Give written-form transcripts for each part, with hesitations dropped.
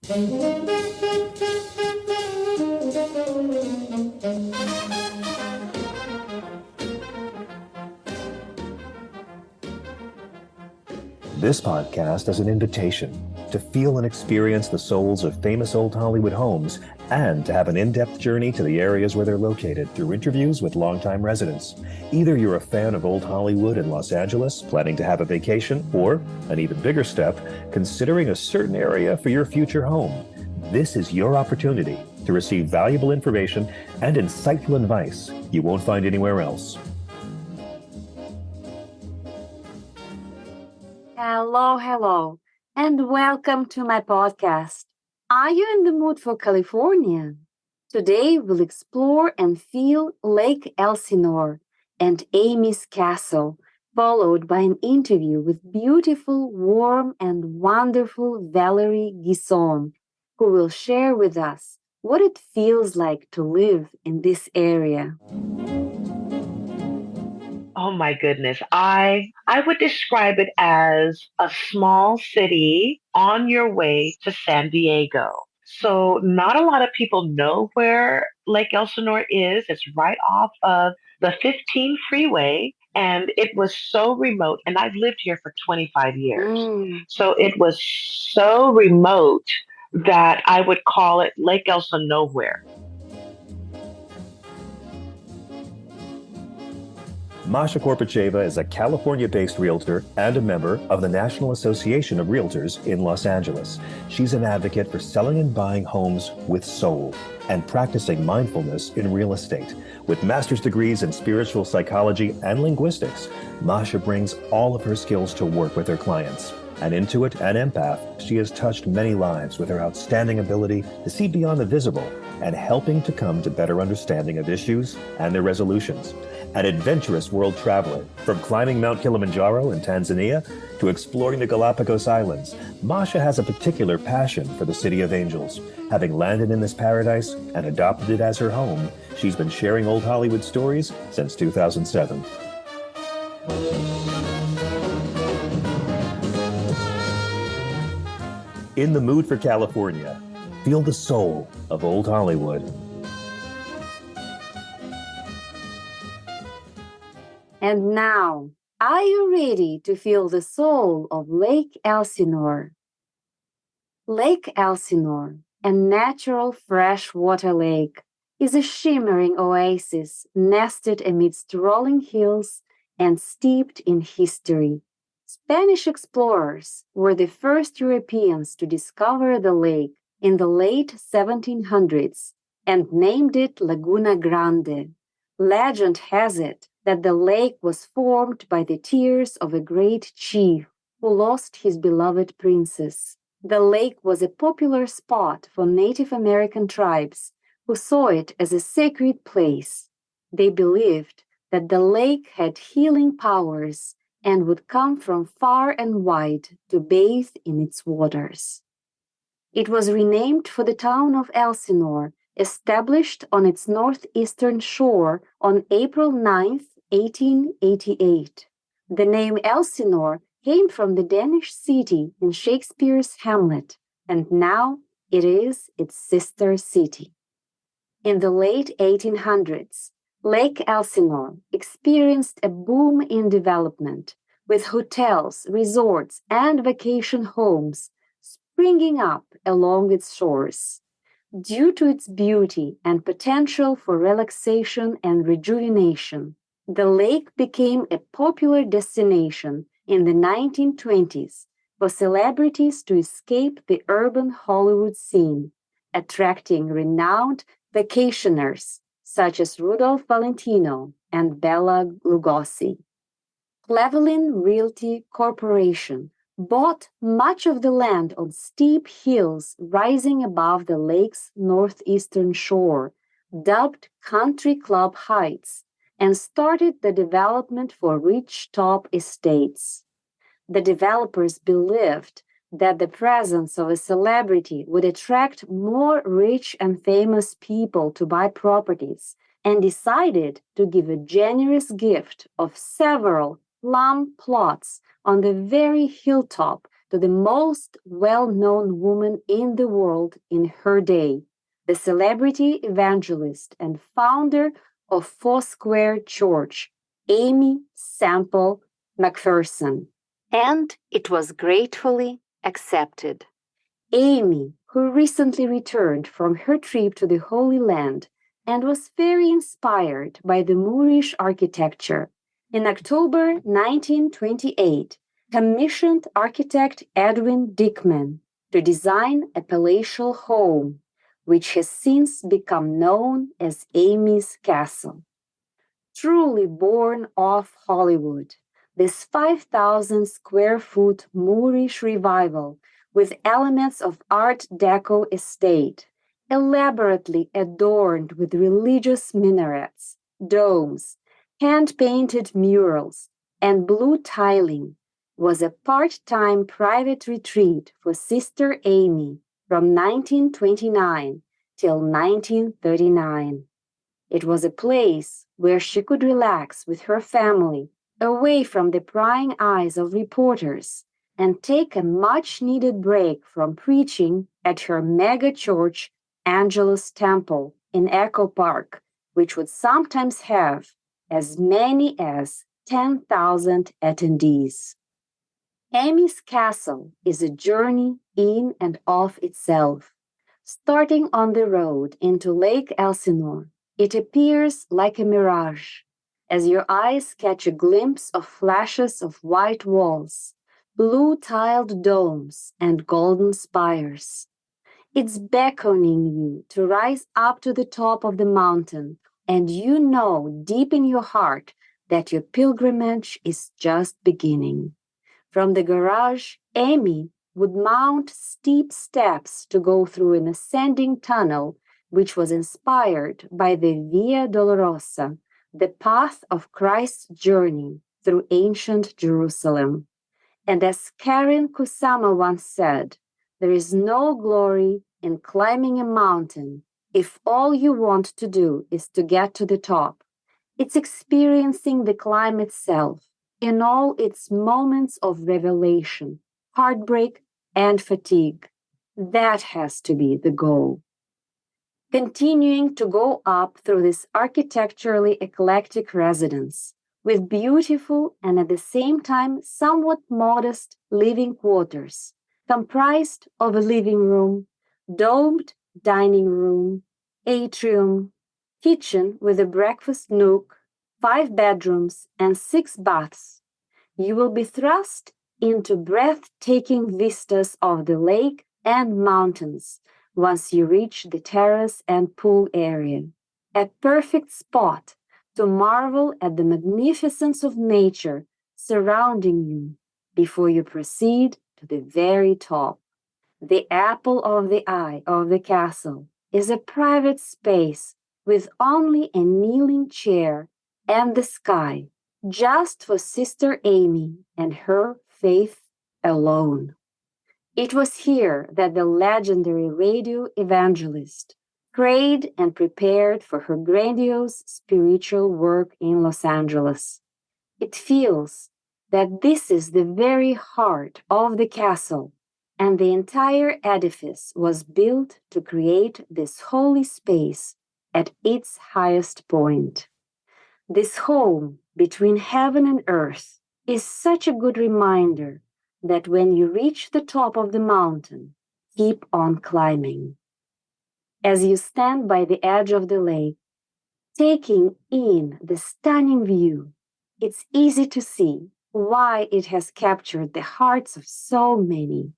This podcast is an invitation to feel and experience the souls of famous old Hollywood homes and to have an in-depth journey to the areas where they're located through interviews with longtime residents. Either you're a fan of old Hollywood in Los Angeles, planning to have a vacation, or, an even bigger step, considering a certain area for your future home. This is your opportunity to receive valuable information and insightful advice you won't find anywhere else. Hello, and welcome to my podcast. Are you in the mood for California? Today we'll explore and feel Lake Elsinore and Aimee's castle, followed by an interview with beautiful, warm, and wonderful Valerie Geason, who will share with us what it feels like to live in this area. Oh my goodness. I would describe it as a small city on your way to San Diego. So not a lot of people know where Lake Elsinore is. It's right off of the 15 freeway. And it was so remote. And I've lived here for 25 years. So it was so remote that I would call it Lake Elsinore nowhere. Masha Korpacheva is a California-based realtor and a member of the National Association of Realtors in Los Angeles. She's an advocate for selling and buying homes with soul and practicing mindfulness in real estate. With master's degrees in spiritual psychology and linguistics, Masha brings all of her skills to work with her clients. An intuit and empath, she has touched many lives with her outstanding ability to see beyond the visible and helping to come to better understanding of issues and their resolutions. An adventurous world traveler, from climbing Mount Kilimanjaro in Tanzania to exploring the Galapagos Islands, Masha has a particular passion for the City of Angels. Having landed in this paradise and adopted it as her home, she's been sharing old Hollywood stories since 2007. In the mood for California, feel the soul of old Hollywood. And now, are you ready to feel the soul of Lake Elsinore? Lake Elsinore, a natural freshwater lake, is a shimmering oasis nested amidst rolling hills and steeped in history. Spanish explorers were the first Europeans to discover the lake in the late 1700s and named it Laguna Grande. Legend has it that the lake was formed by the tears of a great chief who lost his beloved princess. The lake was a popular spot for Native American tribes who saw it as a sacred place. They believed that the lake had healing powers and would come from far and wide to bathe in its waters. It was renamed for the town of Elsinore, established on its northeastern shore on April 9, 1888. The name Elsinore came from the Danish city in Shakespeare's Hamlet, and now it is its sister city. In the late 1800s, Lake Elsinore experienced a boom in development, with hotels, resorts, and vacation homes springing up along its shores. Due to its beauty and potential for relaxation and rejuvenation, the lake became a popular destination in the 1920s for celebrities to escape the urban Hollywood scene, attracting renowned vacationers such as Rudolph Valentino and Bela Lugosi. Cleveland Realty Corporation bought much of the land on steep hills rising above the lake's northeastern shore, dubbed Country Club Heights, and started the development for rich top estates. The developers believed that the presence of a celebrity would attract more rich and famous people to buy properties, and decided to give a generous gift of several plum plots on the very hilltop to the most well-known woman in the world in her day, the celebrity evangelist and founder of Foursquare Church, Aimee Semple McPherson. And it was gratefully accepted. Aimee, who recently returned from her trip to the Holy Land and was very inspired by the Moorish architecture, in October 1928, commissioned architect Edwin Dickman to design a palatial home, which has since become known as Aimee's Castle. Truly born of Hollywood, this 5,000 square foot Moorish revival with elements of Art Deco estate, elaborately adorned with religious minarets, domes, hand-painted murals, and blue tiling, was a part-time private retreat for Sister Aimee from 1929 till 1939. It was a place where she could relax with her family, away from the prying eyes of reporters, and take a much-needed break from preaching at her mega-church, Angelus Temple, in Echo Park, which would sometimes have as many as 10,000 attendees. Aimee's Castle is a journey in and of itself. Starting on the road into Lake Elsinore, it appears like a mirage, as your eyes catch a glimpse of flashes of white walls, blue-tiled domes, and golden spires. It's beckoning you to rise up to the top of the mountain, and you know deep in your heart that your pilgrimage is just beginning. From the garage, Aimee would mount steep steps to go through an ascending tunnel, which was inspired by the Via Dolorosa, the path of Christ's journey through ancient Jerusalem. And as Karen Kusama once said, there is no glory in climbing a mountain if all you want to do is to get to the top. It's experiencing the climb itself in all its moments of revelation, heartbreak, and fatigue. That has to be the goal. Continuing to go up through this architecturally eclectic residence, with beautiful and at the same time somewhat modest living quarters, comprised of a living room, domed dining room, atrium, kitchen with a breakfast nook, 5 bedrooms, and 6 baths. You will be thrust into breathtaking vistas of the lake and mountains once you reach the terrace and pool area, a perfect spot to marvel at the magnificence of nature surrounding you before you proceed to the very top. The apple of the eye of the castle is a private space with only a kneeling chair and the sky, just for Sister Aimee and her faith alone. It was here that the legendary radio evangelist prayed and prepared for her grandiose spiritual work in Los Angeles. It feels that this is the very heart of the castle, and the entire edifice was built to create this holy space at its highest point. This home between heaven and earth is such a good reminder that when you reach the top of the mountain, keep on climbing. As you stand by the edge of the lake, taking in the stunning view, it's easy to see why it has captured the hearts of so many.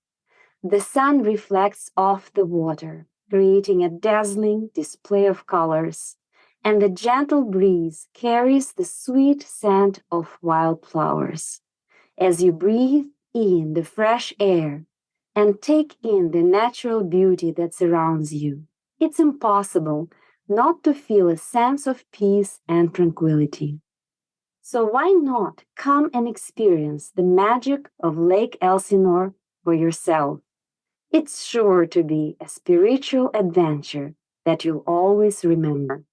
The sun reflects off the water, creating a dazzling display of colors, and the gentle breeze carries the sweet scent of wildflowers. As you breathe in the fresh air and take in the natural beauty that surrounds you, it's impossible not to feel a sense of peace and tranquility. So why not come and experience the magic of Lake Elsinore for yourself? It's sure to be a spiritual adventure that you'll always remember.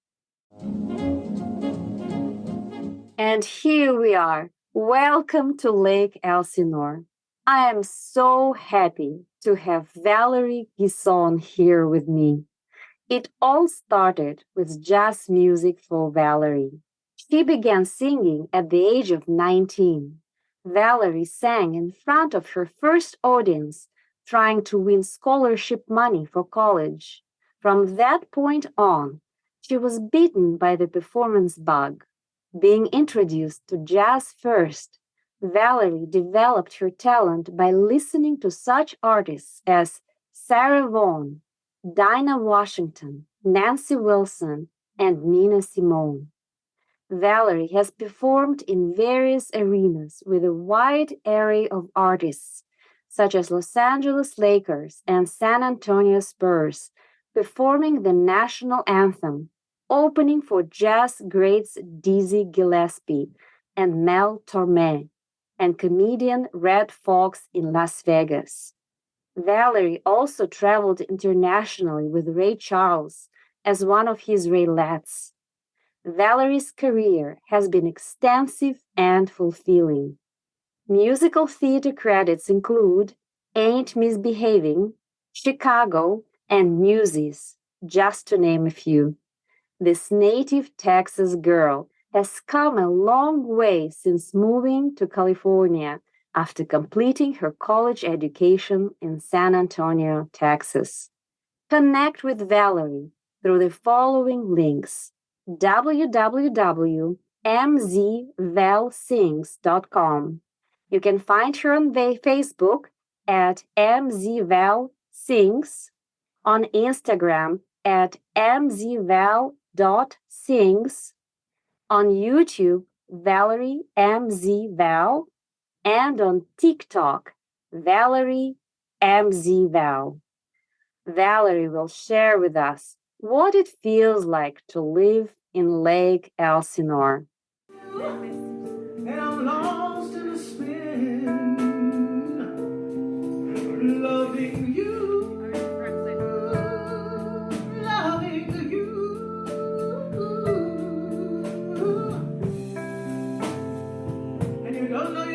And here we are. Welcome to Lake Elsinore. I am so happy to have Valerie Geason here with me. It all started with jazz music for Valerie. She began singing at the age of 19. Valerie sang in front of her first audience, trying to win scholarship money for college. From that point on, she was bitten by the performance bug. Being introduced to jazz first, Valerie developed her talent by listening to such artists as Sarah Vaughn, Dinah Washington, Nancy Wilson, and Nina Simone. Valerie has performed in various arenas with a wide array of artists, such as Los Angeles Lakers and San Antonio Spurs, performing the National Anthem, opening for jazz greats Dizzy Gillespie and Mel Torme, and comedian Red Foxx in Las Vegas. Valerie also traveled internationally with Ray Charles as one of his Raelettes. Valerie's career has been extensive and fulfilling. Musical theater credits include Ain't Misbehavin', Chicago, and Newsies, just to name a few. This native Texas girl has come a long way since moving to California after completing her college education in San Antonio, Texas. Connect with Valerie through the following links: www.mzvalsings.com. You can find her on Facebook at mzvalsings, on Instagram at mzval.sings, on YouTube, Valerie MZVal, and on TikTok, Valerie MZVal. Valerie will share with us what it feels like to live in Lake Elsinore. And I'm lost in a spin, loving you, loving you. And you don't know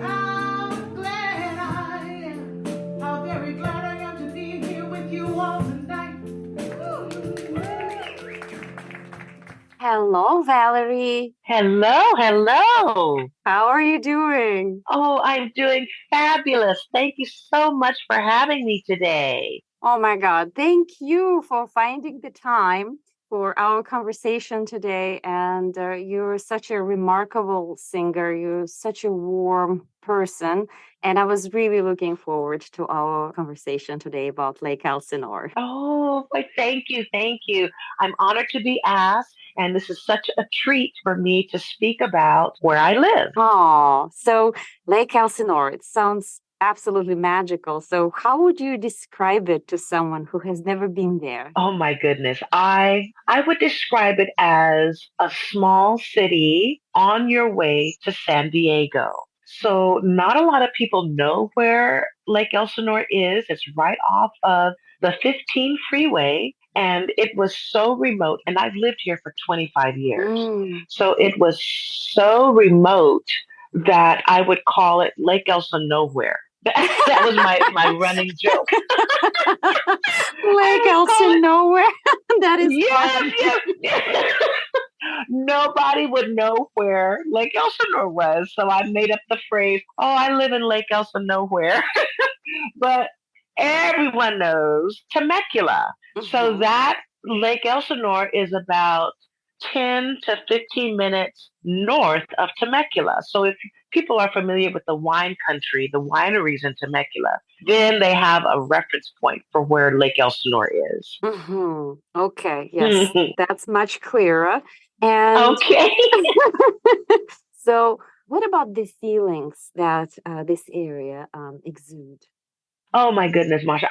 how glad I am, how very glad I am to be here with you all tonight. Hello, Valerie. Hello. How are you doing? Oh, I'm doing fabulous. Thank you so much for having me today. Oh my God. Thank you for finding the time for our conversation today. And you're such a remarkable singer. You're such a warm person. And I was really looking forward to our conversation today about Lake Elsinore. Oh, thank you. I'm honored to be asked. And this is such a treat for me to speak about where I live. Oh, so Lake Elsinore, it sounds absolutely magical. So how would you describe it to someone who has never been there? Oh my goodness. I would describe it as a small city on your way to San Diego. So not a lot of people know where Lake Elsinore is. It's right off of the 15 freeway. And it was so remote. And I've lived here for 25 years. So it was so remote that I would call it Lake Elsa Nowhere. That was my running joke. Lake Elsa Nowhere. That is fun. Yes. Nobody would know where Lake Elsinore was. So I made up the phrase, oh, I live in Lake Elsa Nowhere. But everyone knows Temecula. So that Lake Elsinore is about 10 to 15 minutes north of Temecula. So if people are familiar with the wine country, the wineries in Temecula, then they have a reference point for where Lake Elsinore is. Okay, yes, that's much clearer. And okay. So what about the feelings that this area exude? Oh my goodness, Masha.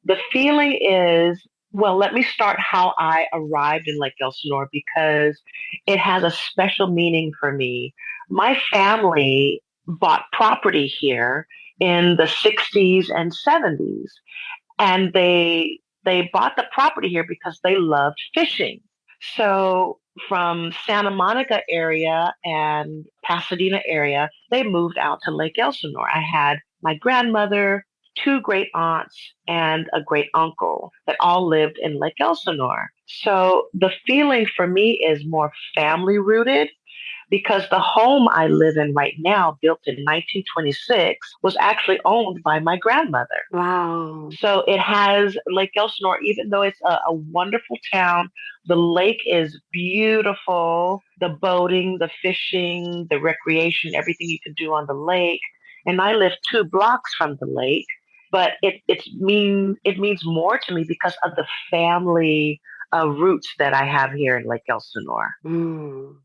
The feeling is, well, let me start how I arrived in Lake Elsinore because it has a special meaning for me. My family bought property here in the 60s and 70s, and they bought the property here because they loved fishing. So from Santa Monica area and Pasadena area, they moved out to Lake Elsinore. I had my grandmother, two great aunts, and a great uncle that all lived in Lake Elsinore. So the feeling for me is more family rooted because the home I live in right now, built in 1926, was actually owned by my grandmother. Wow. So it has Lake Elsinore, even though it's a wonderful town, the lake is beautiful. The boating, the fishing, the recreation, everything you can do on the lake. And I live 2 blocks from the lake, but it means more to me because of the family roots that I have here in Lake Elsinore. Mm,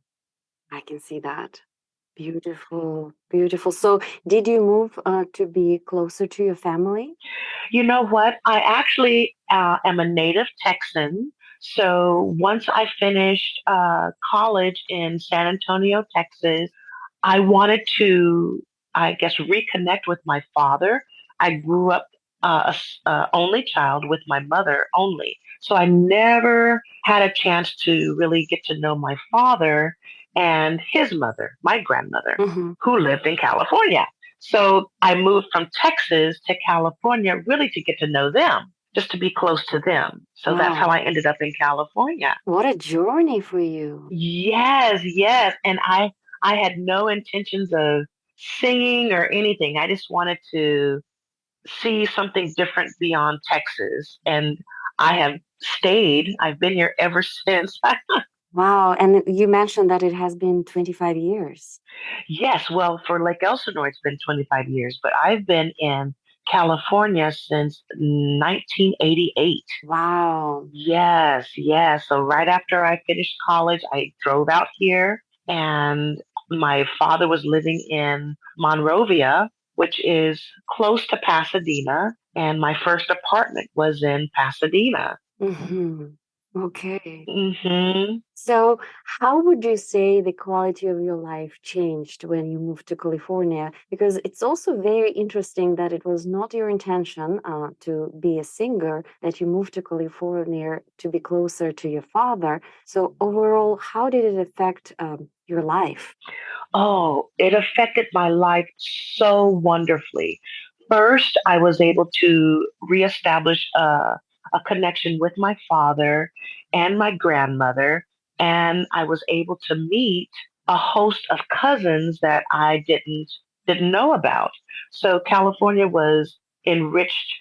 I can see that. Beautiful, beautiful. So, did you move to be closer to your family? You know what? I actually am a native Texan. So once I finished college in San Antonio, Texas, I wanted to, I guess, reconnect with my father. I grew up only child with my mother only. So I never had a chance to really get to know my father and his mother, my grandmother, Mm-hmm. who lived in California. So I moved from Texas to California really to get to know them, just to be close to them. So that's how Wow. I ended up in California. What a journey for you. Yes, yes. And I had no intentions of singing or anything. I just wanted to see something different beyond Texas. And I have stayed. I've been here ever since. Wow. And you mentioned that it has been 25 years. Yes, well, for Lake Elsinore, it's been 25 years, but I've been in California since 1988. Wow. Yes, yes. So right after I finished college, I drove out here, and my father was living in Monrovia, which is close to Pasadena, and my first apartment was in Pasadena. Mm-hmm. Okay. Hmm. So, how would you say the quality of your life changed when you moved to California? Because it's also very interesting that it was not your intention to be a singer, that you moved to California to be closer to your father. So, overall, how did it affect your life? Oh, it affected my life so wonderfully. First, I was able to reestablish a connection with my father and my grandmother, and I was able to meet a host of cousins that I didn't know about. So California was enriched,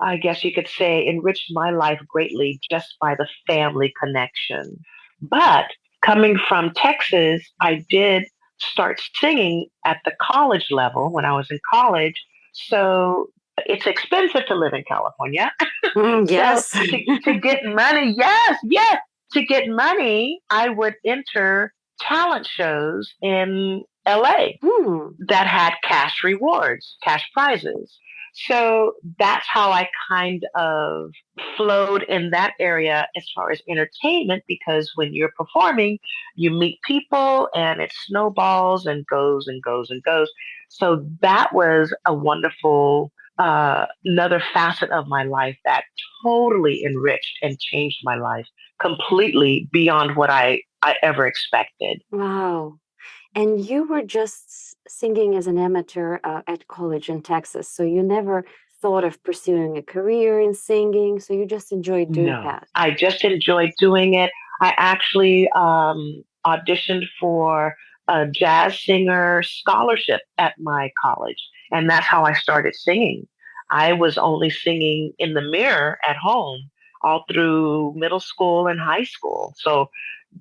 I guess you could say, enriched my life greatly just by the family connection. But coming from Texas, I did start singing at the college level when I was in college. So it's expensive to live in California. So Yes. to get money, yes, yes, to get money, I would enter talent shows in LA Hmm. that had cash rewards, cash prizes. So that's how I kind of flowed in that area as far as entertainment, because when you're performing, you meet people and it snowballs and goes and goes and goes. So that was a wonderful, another facet of my life that totally enriched and changed my life completely beyond what I ever expected. Wow. And you were just singing as an amateur at college in Texas. So you never thought of pursuing a career in singing. So you just enjoyed doing No, that. I just enjoyed doing it. I actually auditioned for a jazz singer scholarship at my college, and that's how I started singing. I was only singing in the mirror at home all through middle school and high school. So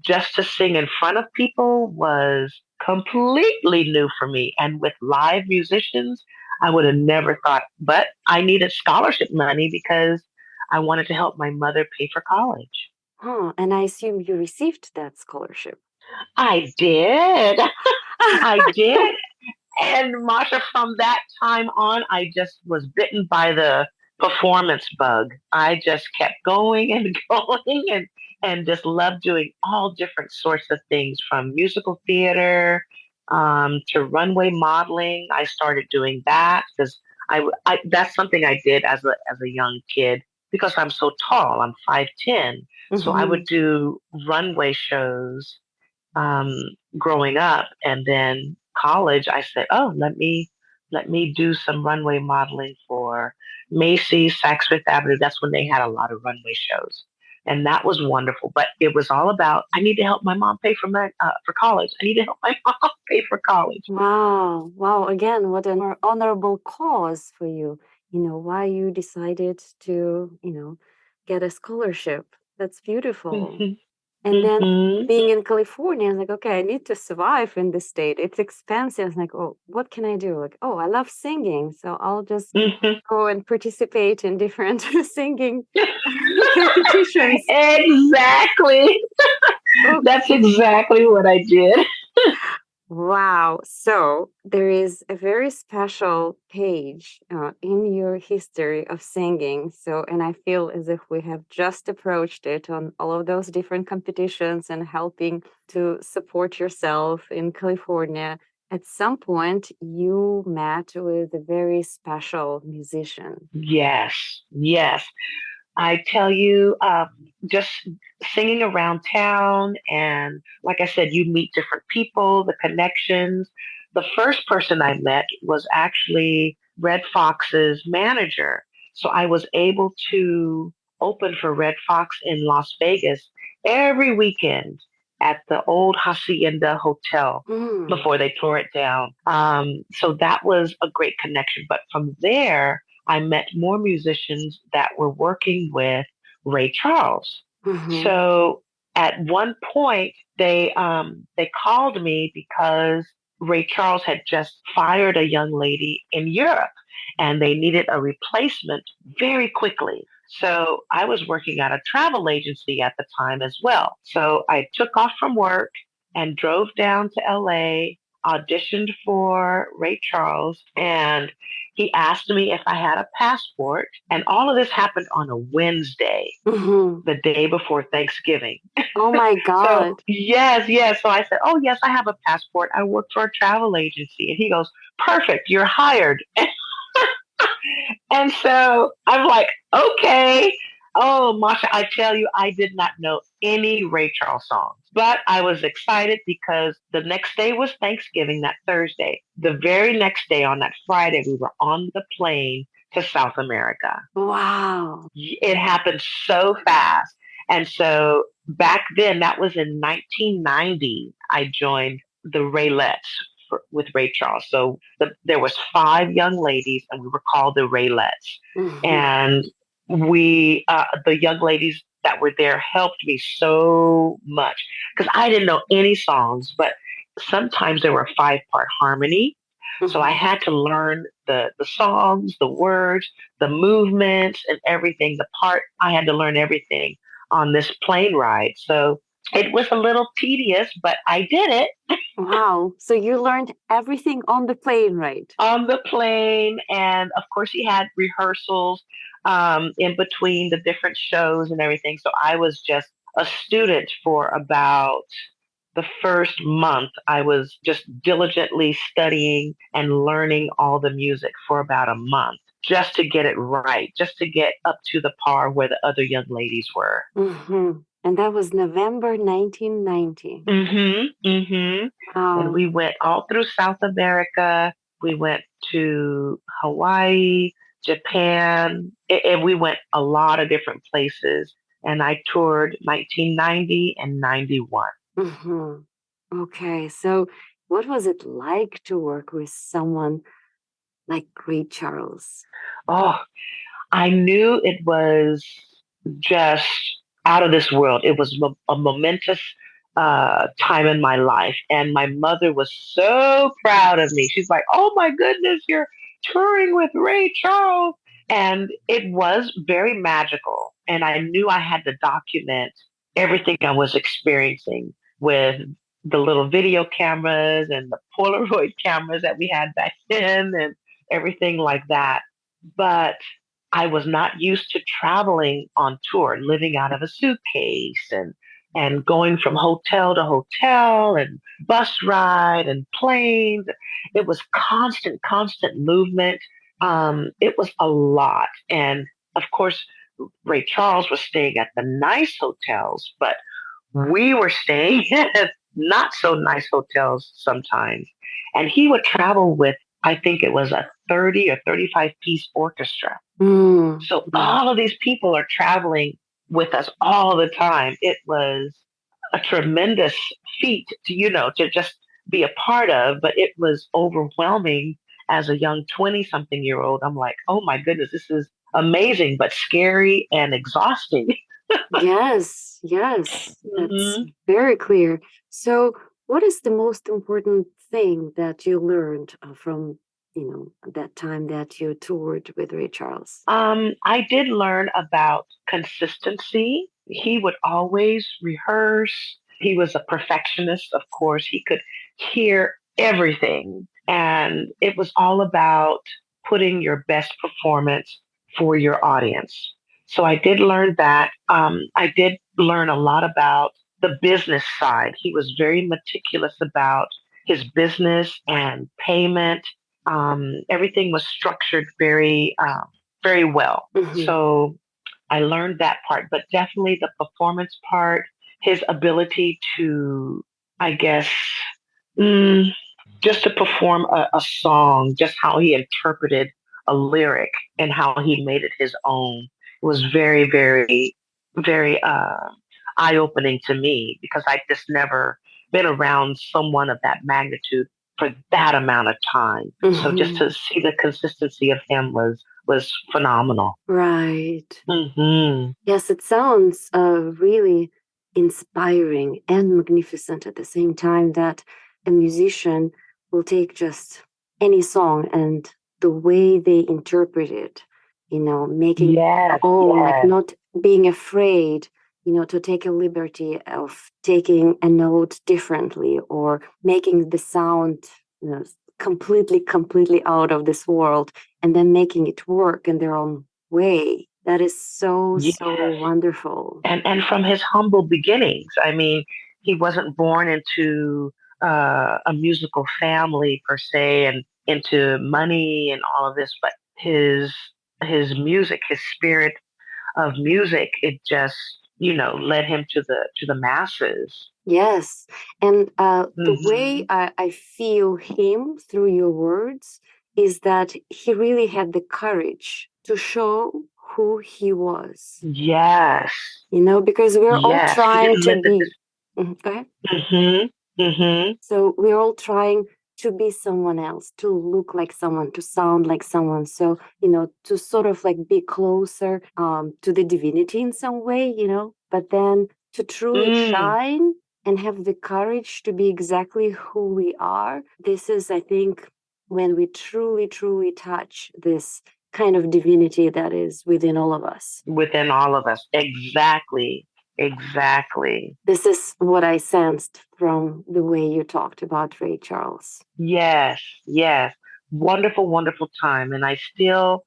just to sing in front of people was completely new for me. And with live musicians, I would have never thought, but I needed scholarship money because I wanted to help my mother pay for college. Huh. And I assume you received that scholarship. I did. I did. And Marsha, from that time on, I just was bitten by the performance bug. I just kept going and going and just loved doing all different sorts of things from musical theater to runway modeling. I started doing that because that's something I did as a young kid because I'm so tall. I'm 5'10". So I would Hmm. do runway shows um, growing up, and then college, I said, "Oh, let me do some runway modeling for Macy's, Saks Fifth Avenue." That's when they had a lot of runway shows, and that was wonderful. But it was all about I need to help my mom pay for college. I need to help my mom pay for college. Wow. Wow. Again, what an honorable cause for you. Why you decided to, get a scholarship. That's beautiful. Hmm. And then Hmm. being in California, I was like, okay, I need to survive in this state. It's expensive. I was like, oh, what can I do? Like, oh, I love singing. So I'll just Hmm. go and participate in different singing competitions. Exactly. That's Okay. exactly what I did. Wow. So there is a very special page in your history of singing. So, and I feel as if we have just approached it on all of those different competitions and helping to support yourself in California. At some point, you met with a very special musician. Yes, yes. I tell you, just singing around town, and like I said, you meet different people, the connections. The first person I met was actually Red Fox's manager. So I was able to open for Red Fox in Las Vegas every weekend at the old Hacienda Hotel Mm. before they tore it down. So that was a great connection. But from there, I met more musicians that were working with Ray Charles. Mhm. So at one point, they called me because Ray Charles had just fired a young lady in Europe, and they needed a replacement very quickly. So I was working at a travel agency at the time as well. So I took off from work and drove down to LA, auditioned for Ray Charles, and he asked me if I had a passport. And all of this happened on a Wednesday, Mhm. the day before Thanksgiving. Oh my So, God. yes, yes. So I said, "Oh, yes, I have a passport. I work for a travel agency." And he goes, "Perfect, you're hired." And so I'm like, "Okay." Oh, Masha, I tell you, I did not know any Ray Charles songs, but I was excited because the next day was Thanksgiving, that Thursday. The very next day, on that Friday, we were on the plane to South America. Wow. It happened so fast. And so back then, that was in 1990, I joined the Raelettes with Ray Charles. So there was five young ladies, and we were called the Raelettes. Mhm. And the young ladies that were there helped me so much because I didn't know any songs, but sometimes there were a five-part harmony. So I Mhm. had to learn the songs, the words, the movements, and everything. The part I had to learn everything on this plane ride. So it was a little tedious, but I did it Wow. So you learned everything on the plane, right? on the plane. And of course, he had rehearsals in between the different shows and everything. So I was just a student for about the first month. I was just diligently studying and learning all the music for about a month just to get it right, just to get up to the par where the other young ladies were. Mm-hmm. And that was November 1990. Mm-hmm. Mm-hmm. And Wow. we went all through South America. We went to Hawaii, Japan, and we went a lot of different places. And I toured 1990 and 91. Mm-hmm. Okay. So what was it like to work with someone like Ray Charles? Oh, I knew it was just out of this world. It was a momentous time in my life. And my mother was so proud of me. She's like, "Oh my goodness, you're touring with Ray Charles." And it was very magical. And I knew I had to document everything I was experiencing with the little video cameras and the Polaroid cameras that we had back then and everything like that. But I was not used to traveling on tour, living out of a suitcase and going from hotel to hotel and bus ride and planes. It was constant movement. It was a lot. And of course, Ray Charles was staying at the nice hotels, but we were staying at not so nice hotels sometimes. And he would travel with, I think it was a 30 or 35 piece orchestra. So all of these people are traveling with us all the time. It was a tremendous feat to just be a part of, but it was overwhelming as a young 20 something year old. I'm like, oh my goodness, this is amazing, but scary and exhausting. Yes, yes, that's hmm very clear. So, what is the most important thing that you learned from, that time that you toured with Ray Charles? I did learn about consistency. He would always rehearse. He was a perfectionist, of course. He could hear everything. And it was all about putting your best performance for your audience. So I did learn that. I did learn a lot about the business side. He was very meticulous about his business and payment. Everything was structured very well. So I learned that part, but definitely the performance part, his ability to, I guess, mm, just to perform a song, just how he interpreted a lyric and how he made it his own was very, very, very eye opening to me because I just never been around someone of that magnitude for that amount of time. So just to see the consistency of him was phenomenal. Right. hmm Yes, it sounds really inspiring and magnificent at the same time that a musician will take just any song and the way they interpret it, making it Yes, own, like yes. not being afraid, to take a liberty of taking a note differently or making the sound, completely out of this world and then making it work in their own way. That is so, Yes. so wonderful. And from his humble beginnings. I mean, he wasn't born into a musical family per se and into money and all of this, but his music, his spirit of music, it just led him to the masses. Yes. And the way hmm I feel him through your words is that he really had the courage to show who he was, Yes, because we're all yes. He trying didn't to let the. be. Go ahead. hmm hmm So we're all trying to be someone else, to look like someone, to sound like someone. So, to sort of like be closer to the divinity in some way, but then to truly Mm. shine and have the courage to be exactly who we are. This is, I think, when we truly, truly touch this kind of divinity that is within all of us. Within all of us, exactly, exactly. This is what I sensed from the way you talked about Ray Charles. Yes, yes. Wonderful, wonderful time. And I still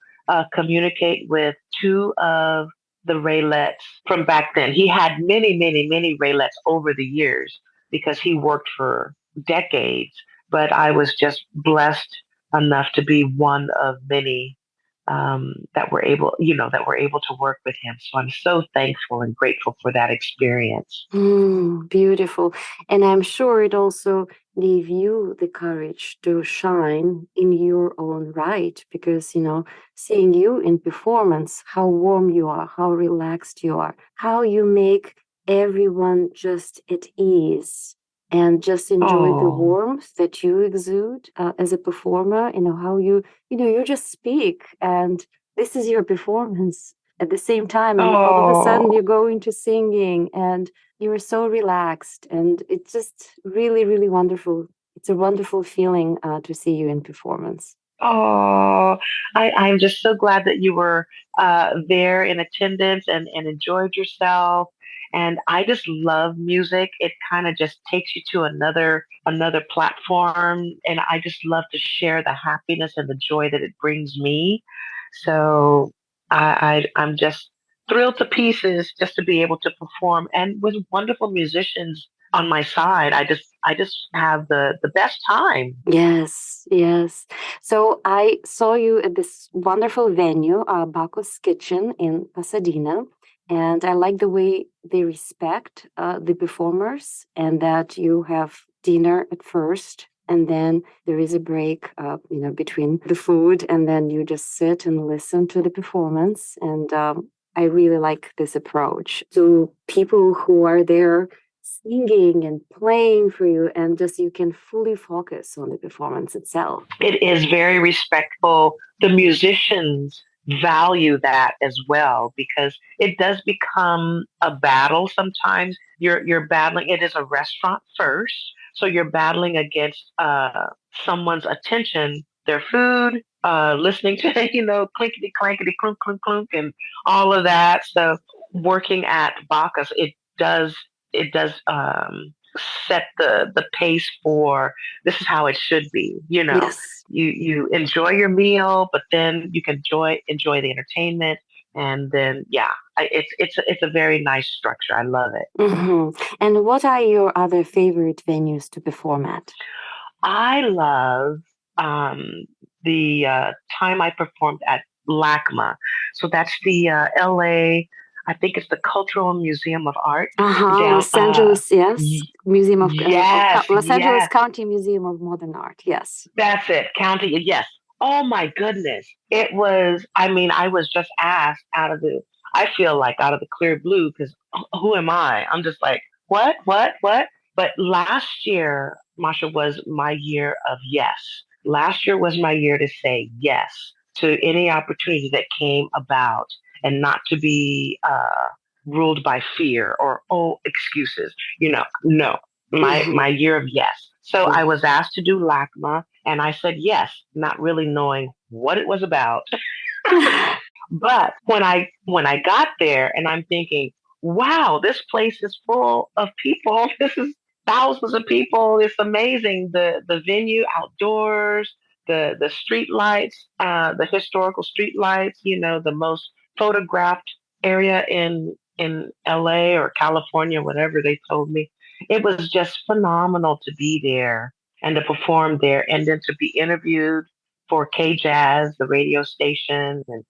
communicate with two of the Raelettes from back then. He had many, many, many Raelettes over the years because he worked for decades. But I was just blessed enough to be one of many that were able to work with him. So I'm so thankful and grateful for that experience. Beautiful. And I'm sure it also gave you the courage to shine in your own right because, seeing you in performance, how warm you are, how relaxed you are, how you make everyone just at ease and just enjoy the Oh, warmth that you exude as a performer, how you just speak and this is your performance at the same time. And all of a sudden you oh, go into singing and you were so relaxed and it's just really, really wonderful. It's a wonderful feeling to see you in performance. oh. I'm just so glad that you were there in attendance and enjoyed yourself. And I just love music. It kind of just takes you to another platform. And I just love to share the happiness and the joy that it brings me. So I'm just thrilled to pieces just to be able to perform and with wonderful musicians on my side. I just have the best time. Yes, yes. So I saw you at this wonderful venue, Baco's Kitchen in Pasadena. And I like the way they respect the performers, and that you have dinner at first, and then there is a break, between the food, and then you just sit and listen to the performance. And I really like this approach to people who are there singing and playing for you, and just you can fully focus on the performance itself. It is very respectful. The musicians value that as well, because it does become a battle sometimes. You're battling. It is a restaurant first, so you're battling against someone's attention, their food, listening to clinkety clankety clunk clunk clunk and all of that. So working at Bacchus, it does set the pace for this is how it should be. Yes. You enjoy your meal, but then you can enjoy the entertainment, and then it's a very nice structure. I love it. And what are your other favorite venues to perform at? I love the time I performed at LACMA. So that's the LA. I think it's the Cultural Museum of Art down. Los Angeles, yes. Museum of Yes, Los Angeles yes. County Museum of Modern Art. Yes. That's it. County, yes. Oh my goodness. It was, I was just asked I feel like out of the clear blue, because who am I? I'm just like, what? But last year, Masha, was my year of yes. Last year was my year to say yes to any opportunity that came about, and not to be ruled by fear or, excuses. No, my year of yes. So I was asked to do LACMA, and I said yes, not really knowing what it was about. But when I got there, and I'm thinking, wow, this place is full of people. This is thousands of people. It's amazing. The venue outdoors, the street lights, the historical street lights. The most photographed area in LA or California, whatever they told me. It was just phenomenal to be there and to perform there, and then to be interviewed for K Jazz, the radio station, and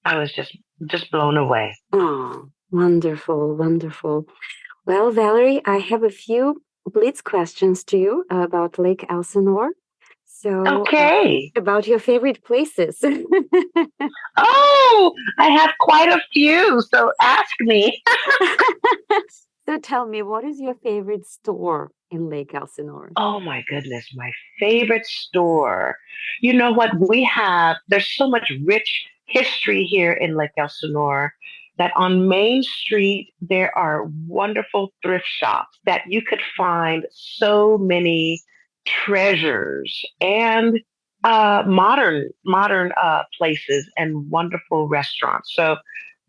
I was just blown away. Oh, wonderful, wonderful. Well, Valerie, I have a few blitz questions to you about Lake Elsinore. So, Okay. about your favorite places. Oh, I have quite a few, so ask me. So tell me, what is your favorite store in Lake Elsinore? Oh my goodness, my favorite store. You know what? There's so much rich history here in Lake Elsinore that on Main Street, there are wonderful thrift shops that you could find so many treasures, and modern places and wonderful restaurants. So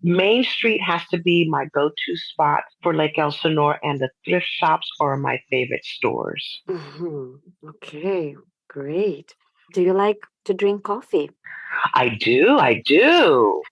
Main Street has to be my go-to spot for Lake Elsinore, and the thrift shops are my favorite stores. Okay, great. Do you like to drink coffee? I do.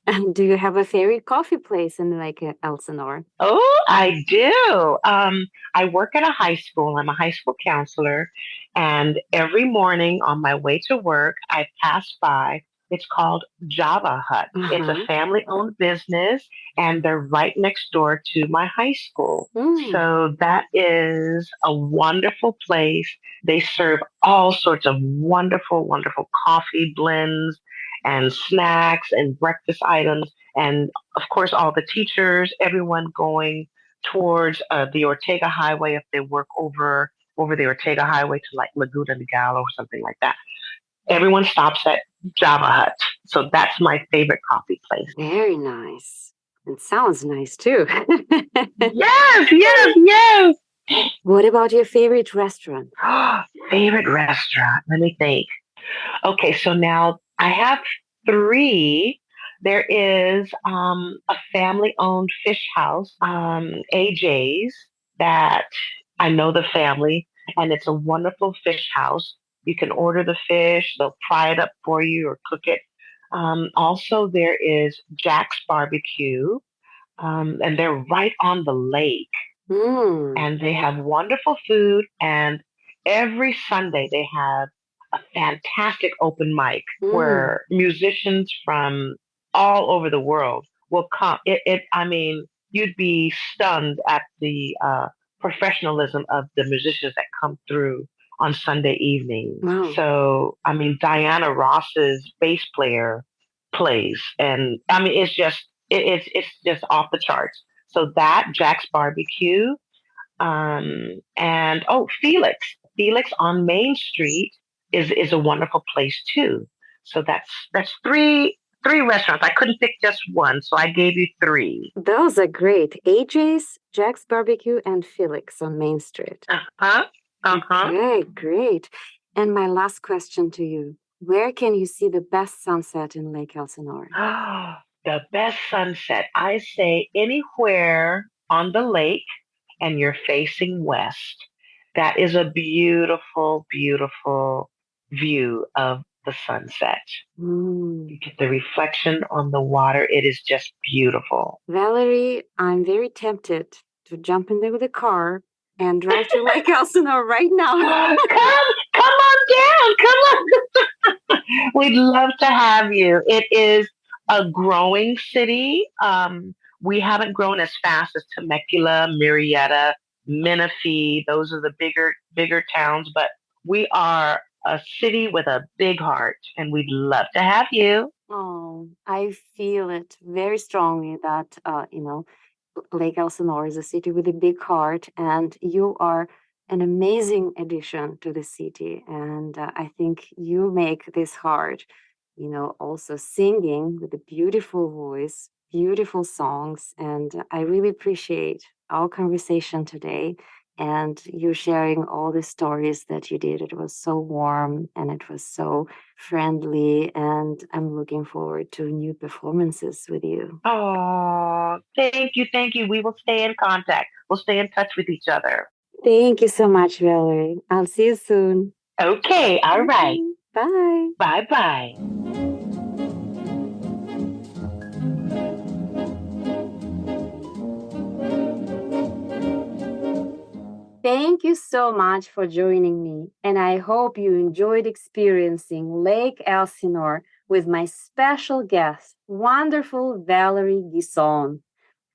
And do you have a favorite coffee place in Lake Elsinore? Oh, I do. I work at a high school. I'm a high school counselor, and every morning on my way to work, I pass by. It's called Java Hut. It's a family-owned business, and they're right next door to my high school. So that is a wonderful place. They serve all sorts of wonderful, wonderful coffee blends and snacks and breakfast items. And of course, all the teachers, everyone going towards the Ortega Highway, if they work over the Ortega Highway to like Laguna Niguel or something like that. Everyone stops at Java Hut. So that's my favorite coffee place. Very nice. It sounds nice too. Yes. What about your favorite restaurant? Favorite restaurant? Let me think. Okay, so now I have 3. There is a family-owned fish house, AJ's, that I know the family, and it's a wonderful fish house. You can order the fish; they'll fry it up for you or cook it. Also, there is Jack's Barbecue, and they're right on the lake, and they have wonderful food. And every Sunday they have a fantastic open mic where musicians from all over the world will come. you'd be stunned at the professionalism of the musicians that come through on Sunday evenings. Wow. So, I mean, Diana Ross's bass player plays, and I mean, it's just off the charts. So that Jack's Barbecue, and oh, Felix on Main Street is a wonderful place too. So that's three restaurants. I couldn't pick just one, so I gave you three. Those are great. AJ's, Jack's Barbecue, and Felix on Main Street. Uh-huh. Uh-huh. Okay, great. And my last question to you. Where can you see the best sunset in Lake Elsinore? The best sunset. I say anywhere on the lake and you're facing west. That is a beautiful, beautiful view of the sunset. You get the reflection on the water. It is just beautiful. Valerie, I'm very tempted to jump into the car and drive to Lake Elsinore right now. Come on down. Come on. We'd love to have you. It is a growing city. We haven't grown as fast as Temecula, Murrieta, Menifee. Those are the bigger towns, but we are a city with a big heart, and we'd love to have you. Oh, I feel it very strongly that, Lake Elsinore is a city with a big heart, and you are an amazing addition to the city. And I think you make this heart, also singing with a beautiful voice, beautiful songs. And I really appreciate our conversation today and you sharing all the stories that you did. It was so warm and it was so friendly. And I'm looking forward to new performances with you. Oh, thank you. Thank you. We will stay in contact. We'll stay in touch with each other. Thank you so much, Valerie. I'll see you soon. Okay. All right. Bye. Bye-bye. Thank you so much for joining me, and I hope you enjoyed experiencing Lake Elsinore with my special guest, wonderful Valerie Geason.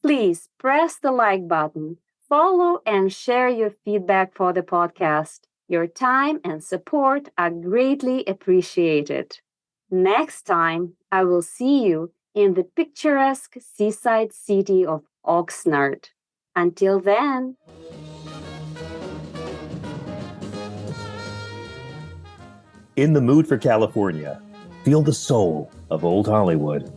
Please press the like button, follow and share your feedback for the podcast. Your time and support are greatly appreciated. Next time, I will see you in the picturesque seaside city of Oxnard. Until then. In the mood for California, feel the soul of Old Hollywood